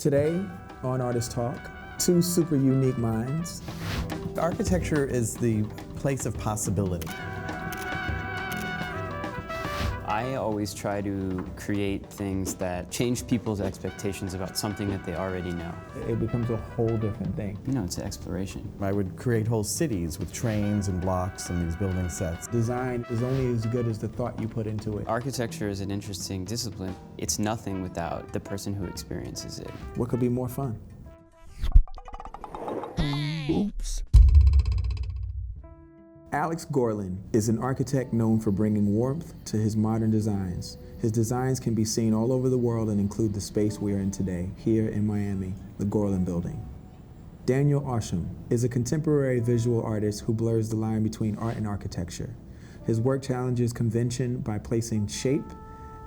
Today on Artist Talk, two super unique minds. Architecture is the place of possibility. I always try to create things that change people's expectations about something that they already know. It becomes a whole different thing. You know, it's an exploration. I would create whole cities with trains and blocks and these building sets. Design is only as good as the thought you put into it. Architecture is an interesting discipline. It's nothing without the person who experiences it. What could be more fun? Oops. Alex Gorlin is an architect known for bringing warmth to his modern designs. His designs can be seen all over the world and include the space we are in today, here in Miami, the Gorlin Building. Daniel Arsham is a contemporary visual artist who blurs the line between art and architecture. His work challenges convention by placing shape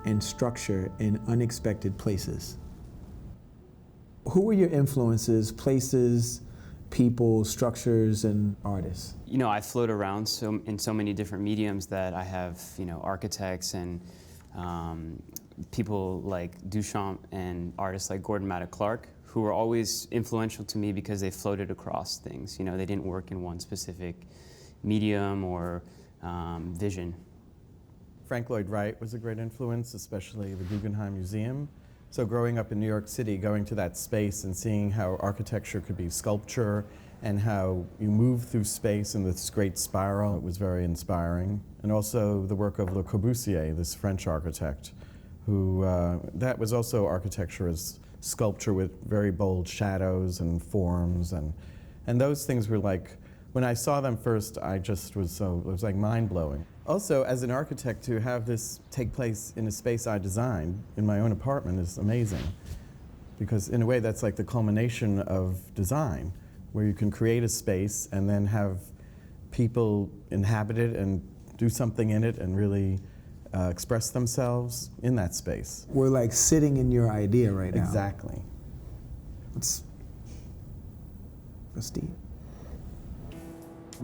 and structure in unexpected places. Who were your influences, places, people, structures, and artists? You know, I float around in so many different mediums that I have, architects and people like Duchamp and artists like Gordon Clark, who were always influential to me because they floated across things. You know, they didn't work in one specific medium or vision. Lloyd Wright was a great influence, especially the Guggenheim Museum. So growing up in New York City, going to that space and seeing how architecture could be sculpture and how you move through space in this great spiral, it was very inspiring. And also the work of Le Corbusier, this French architect, who, that was also architecture as sculpture with very bold shadows and forms. And those things were like, when I saw them first, it was like mind-blowing. Also, as an architect, to have this take place in a space I designed in my own apartment is amazing. Because in a way, that's like the culmination of design, where you can create a space and then have people inhabit it and do something in it and really express themselves in that space. We're like sitting in your idea right now. Exactly. That's deep.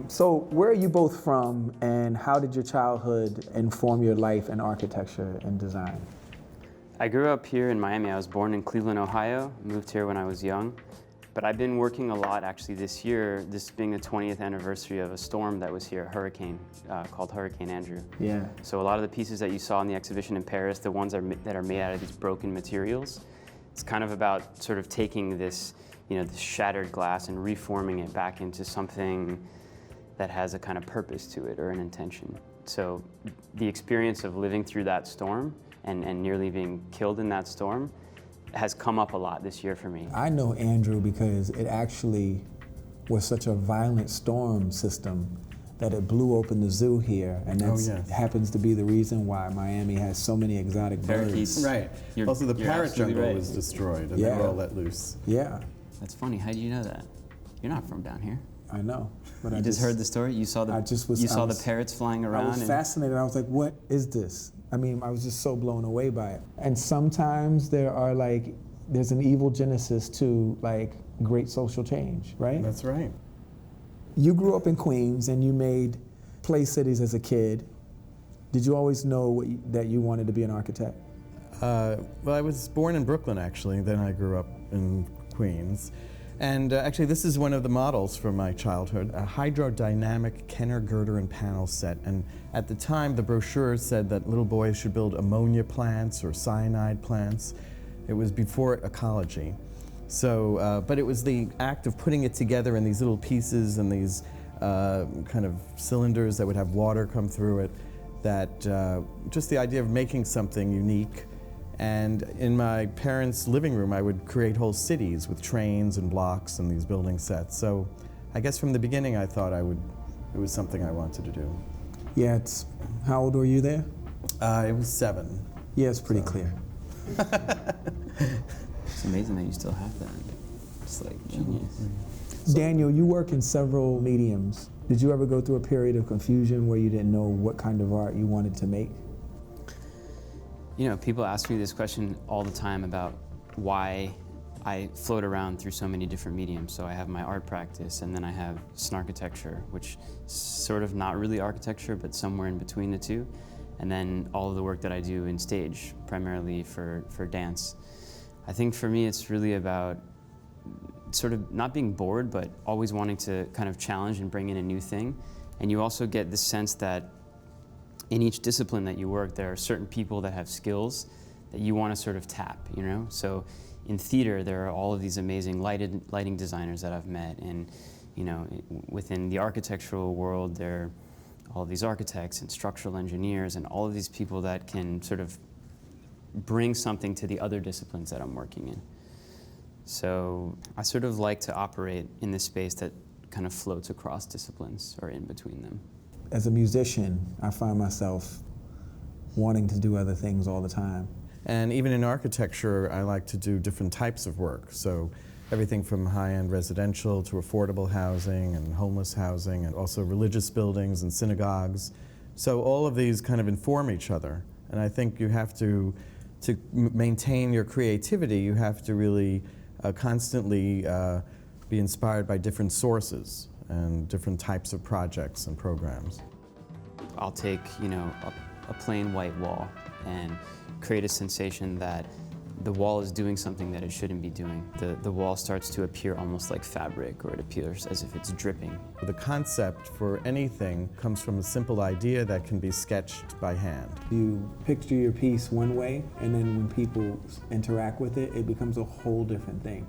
So where are you both from, and how did your childhood inform your life in architecture and design? I grew up here in Miami. I was born in Cleveland, Ohio, moved here when I was young. But I've been working a lot actually this year, this being the 20th anniversary of a storm that was here, a hurricane called Hurricane Andrew. Yeah. So a lot of the pieces that you saw in the exhibition in Paris, the ones that are made out of these broken materials, it's kind of about sort of taking this, this shattered glass and reforming it back into something that has a kind of purpose to it or an intention. So the experience of living through that storm and nearly being killed in that storm has come up a lot this year for me. I know Andrew because it actually was such a violent storm system that it blew open the zoo here, and that happens to be the reason why Miami has so many exotic birds. Right. Also, the parrot jungle was destroyed, and they were all let loose. Yeah. That's funny. How do you know that? You're not from down here. I know. But I just heard the story? You saw the parrots flying around? I was fascinated. I was like, what is this? I mean, I was just so blown away by it. And sometimes there's an evil genesis to great social change, right? That's right. You grew up in Queens and you made play cities as a kid. Did you always know that you wanted to be an architect? Well, I was born in Brooklyn, actually. Then I grew up in Queens. And actually, this is one of the models from my childhood, a hydrodynamic Kenner girder and panel set. And at the time, the brochure said that little boys should build ammonia plants or cyanide plants. It was before ecology. So, but it was the act of putting it together in these little pieces and these kind of cylinders that would have water come through it, that just the idea of making something unique. And in my parents' living room, I would create whole cities with trains and blocks and these building sets. So I guess from the beginning, I thought it was something I wanted to do. Yeah, how old were you there? It was 7. Yeah, it's pretty clear. It's amazing that you still have that. It's like genius. Daniel, you work in several mediums. Did you ever go through a period of confusion where you didn't know what kind of art you wanted to make? People ask me this question all the time about why I float around through so many different mediums. So I have my art practice, and then I have snarchitecture, which is sort of not really architecture, but somewhere in between the two. And then all of the work that I do in stage, primarily for dance. I think for me it's really about sort of not being bored, but always wanting to kind of challenge and bring in a new thing. And you also get the sense that in each discipline that you work, there are certain people that have skills that you want to sort of tap, you know? So in theater, there are all of these amazing lighting designers that I've met. And, you know, within the architectural world, there are all of these architects and structural engineers and all of these people that can sort of bring something to the other disciplines that I'm working in. So I sort of like to operate in this space that kind of floats across disciplines or in between them. As a musician, I find myself wanting to do other things all the time. And even in architecture, I like to do different types of work. So everything from high-end residential to affordable housing and homeless housing, and also religious buildings and synagogues. So all of these kind of inform each other. And I think you have to maintain your creativity, you have to really constantly be inspired by different sources and different types of projects and programs. I'll take, you know, a plain white wall and create a sensation that the wall is doing something that it shouldn't be doing. The wall starts to appear almost like fabric, or it appears as if it's dripping. The concept for anything comes from a simple idea that can be sketched by hand. You picture your piece one way, and then when people interact with it, it becomes a whole different thing.